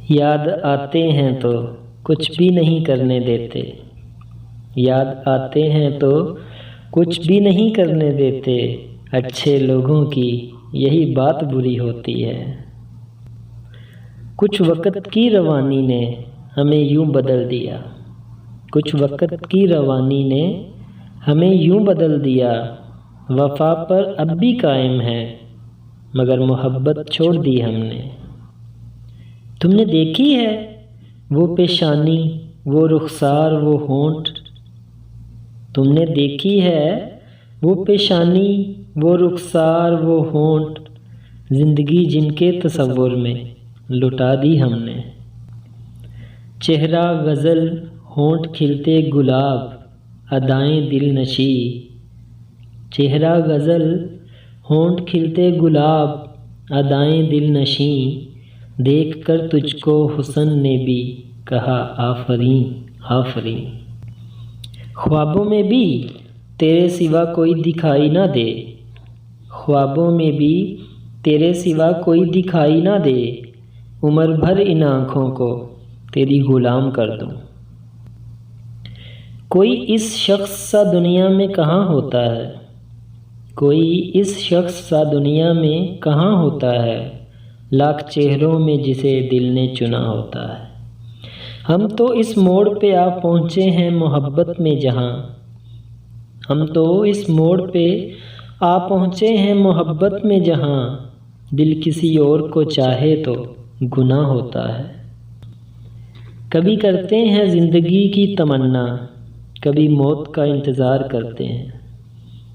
یاد آتے ہیں تو کچھ بھی نہیں کرنے دیتے، یاد آتے ہیں تو کچھ بھی نہیں کرنے دیتے، اچھے لوگوں کی یہی بات بری ہوتی ہے۔ کچھ وقت کی روانی نے ہمیں یوں بدل دیا، کچھ وقت کی روانی نے ہمیں یوں بدل دیا، وفا پر اب بھی قائم ہے مگر محبت چھوڑ دی ہم نے۔ تم نے دیکھی ہے وہ پیشانی، وہ رخسار، وہ ہونٹ، تم نے دیکھی ہے وہ پیشانی، وہ رخسار، وہ ہونٹ، زندگی جن کے تصور میں لٹا دی ہم نے۔ چہرہ غزل، ہونٹ کھلتے گلاب، ادائیں دل نشیں، چہرہ غزل، ہونٹ کھلتے گلاب، ادائیں دل نشیں، دیکھ کر تجھ کو حسن نے بھی کہا آفریں آفریں۔ خوابوں میں بھی تیرے سوا کوئی دکھائی نہ دے، خوابوں میں بھی تیرے سوا کوئی دکھائی نہ دے، عمر بھر ان آنکھوں کو تیری غلام کر دوں۔ کوئی اس شخص سا دنیا میں کہاں ہوتا ہے، کوئی اس شخص سا دنیا میں کہاں ہوتا ہے، لاکھ چہروں میں جسے دل نے چنا ہوتا ہے۔ ہم تو اس موڑ پہ آ پہنچے ہیں محبت میں جہاں، ہم تو اس موڑ پہ آ پہنچے ہیں محبت میں جہاں، دل کسی اور کو چاہے تو گناہ ہوتا ہے۔ کبھی کرتے ہیں زندگی کی تمنا، کبھی موت کا انتظار کرتے ہیں،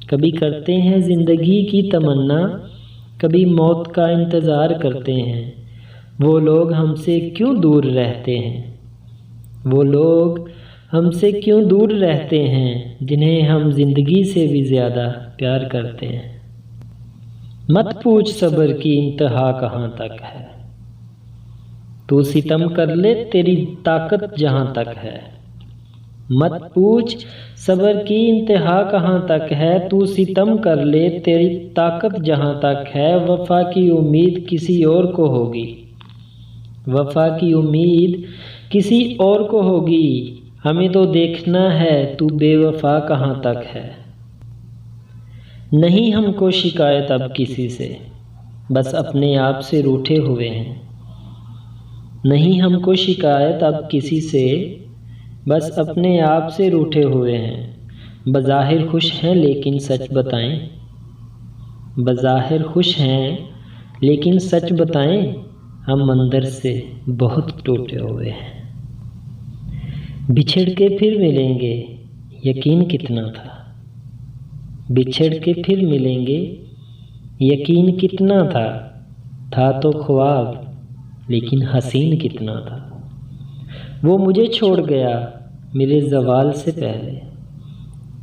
کبھی کرتے ہیں زندگی کی تمنا، کبھی موت کا انتظار کرتے ہیں۔ وہ لوگ ہم سے کیوں دور رہتے ہیں، وہ لوگ ہم سے کیوں دور رہتے ہیں، جنہیں ہم زندگی سے بھی زیادہ پیار کرتے ہیں۔ مت پوچھ صبر کی انتہا کہاں تک ہے، تو ستم کر لے تیری طاقت جہاں تک ہے۔ مت پوچھ صبر کی انتہا کہاں تک ہے، تو ستم کر لے تیری طاقت جہاں تک ہے۔ وفا کی امید کسی اور کو ہوگی، وفا کی امید کسی اور کو ہوگی، ہمیں تو دیکھنا ہے تو بے وفا کہاں تک ہے۔ نہیں ہم کو شکایت اب کسی سے، بس اپنے آپ سے روٹھے ہوئے ہیں۔ نہیں ہم کو شکایت اب کسی سے، بس اپنے آپ سے روٹھے ہوئے ہیں۔ بظاہر خوش ہیں لیکن سچ بتائیں، بظاہر خوش ہیں لیکن سچ بتائیں، ہم اندر سے بہت ٹوٹے ہوئے ہیں۔ بچھڑ کے پھر ملیں گے یقین کتنا تھا، بچھڑ کے پھر ملیں گے یقین کتنا تھا تو خواب لیکن حسین کتنا تھا۔ وہ مجھے چھوڑ گیا میرے زوال سے پہلے،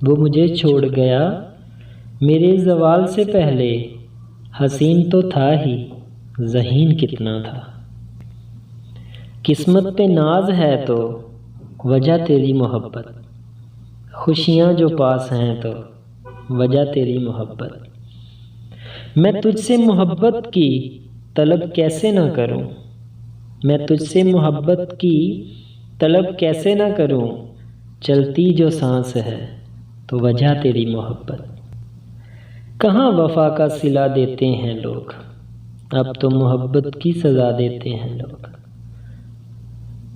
وہ مجھے چھوڑ گیا میرے زوال سے پہلے، حسین تو تھا ہی ذہین کتنا تھا۔ قسمت پہ ناز ہے تو وجہ تیری محبت، خوشیاں جو پاس ہیں تو وجہ تیری محبت۔ میں تجھ سے محبت کی طلب کیسے نہ کروں، میں تجھ سے محبت کی طلب کیسے نہ کروں، چلتی جو سانس ہے تو وجہ تیری محبت۔ کہاں وفا کا صلہ دیتے ہیں لوگ، اب تو محبت کی سزا دیتے ہیں لوگ۔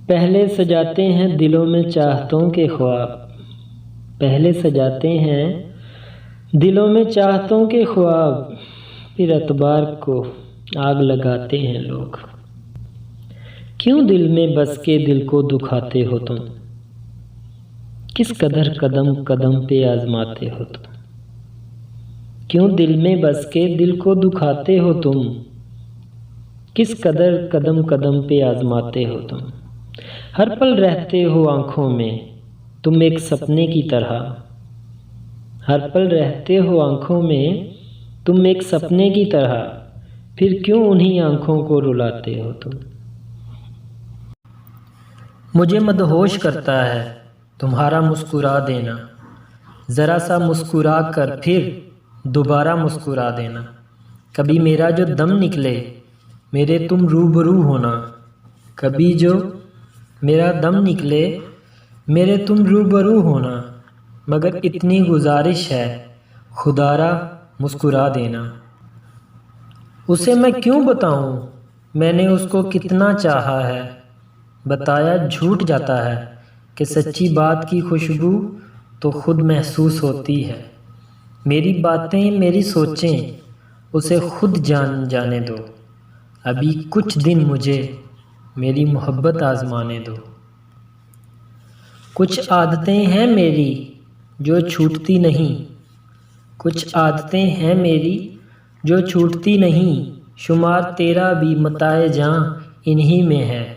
پہلے سجاتے ہیں دلوں میں چاہتوں کے خواب، پہلے سجاتے ہیں دلوں میں چاہتوں کے خواب، پھر اعتبار کو آگ لگاتے ہیں لوگ۔ کیوں دل میں بس کے دل کو دکھاتے ہو تم، کس قدر قدم قدم پہ آزماتے ہو تم۔ کیوں دل میں بس کے دل کو دکھاتے ہو تم، کس قدر قدم قدم پہ آزماتے ہو تم۔ ہر پل رہتے ہو آنکھوں میں تم ایک سپنے کی طرح، ہر پل رہتے ہو آنکھوں میں تم ایک سپنے کی طرح، پھر کیوں انہی آنکھوں کو رلاتے ہو تم۔ مجھے مدہوش کرتا ہے تمہارا مسکرا دینا، ذرا سا مسکرا کر پھر دوبارہ مسکرا دینا۔ کبھی میرا جو دم نکلے میرے تم روبرو ہونا، کبھی جو میرا دم نکلے میرے تم روبرو ہونا، مگر اتنی گزارش ہے خدا را مسکرا دینا۔ اسے میں کیوں بتاؤں میں نے اس کو کتنا چاہا ہے، بتایا جھوٹ جاتا ہے کہ سچی بات کی خوشبو تو خود محسوس ہوتی ہے۔ میری باتیں میری سوچیں اسے خود جانے دو، ابھی کچھ دن مجھے میری محبت آزمانے دو۔ کچھ عادتیں ہیں میری جو چھوٹتی نہیں، کچھ عادتیں ہیں میری جو چھوٹتی نہیں، شمار تیرا بھی متاع جاں انہی میں ہے۔